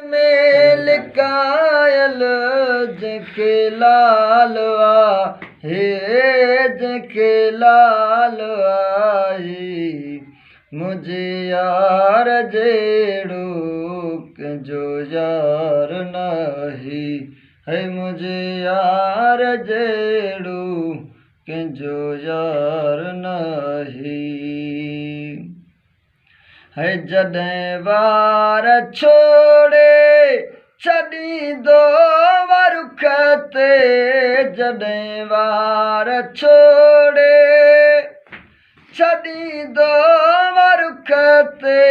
मेल कायल जंहिंखे लालवा हे जंहिंखे लालवा मुंहिंजे यार जहिड़ो कंहिंजो यार नाहे है मुंहिंजे यार जहिड़ो कंहिंजो यार नाहे है जॾहिं वार छोड़े छॾींदो रुख ते जॾहिं वार छोड़े छॾींदो रुख ते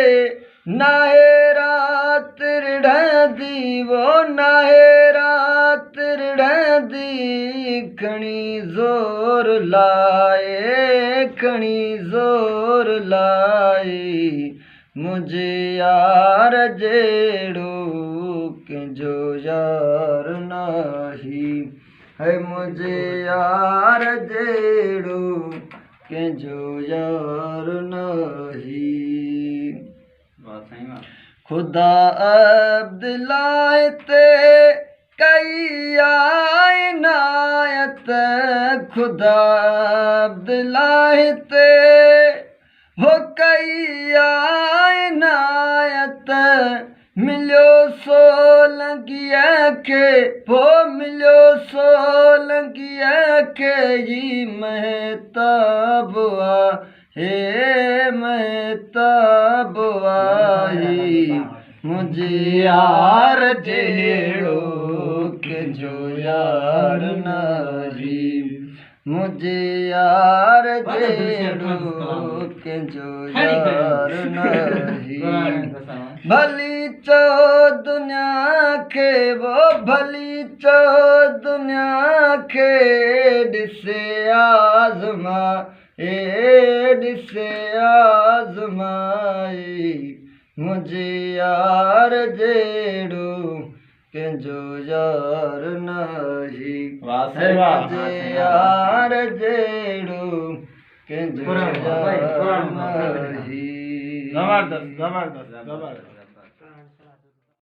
नाहे राति रिढ़ंदी वो नाहे राति रिढ़ंदी खणी ज़ोर लाए खणी ज़ोर लाए मुंहिंजे यार जहिड़ो कंहिंजो यार नाहे है मुंहिंजे यार जहिड़ो कंहिंजो यार नाहे खुदा अब्दुल्लाह ते कई इनायत खुदा अब्दुल्लाह ते हो कई इनायत मिलियो सोलंगीअ खे हो मिलियो सोलंगीअ खे ही महताब हे महताब मुंहिंजे यार जहिड़ो कंहिंजो यार नाहे मुंहिंजे यार जहिड़ो कंहिंजो यार नाहे भली चओ दुनिया खे वो भली चओ दुनिया खे ॾिसे आज़मा ॾिसे आज़माए मुंहिंजे यार जहिड़ो कंहिंजो यार नाहे मुंहिंजे यार जहिड़ो कंहिंजो यार नाहे।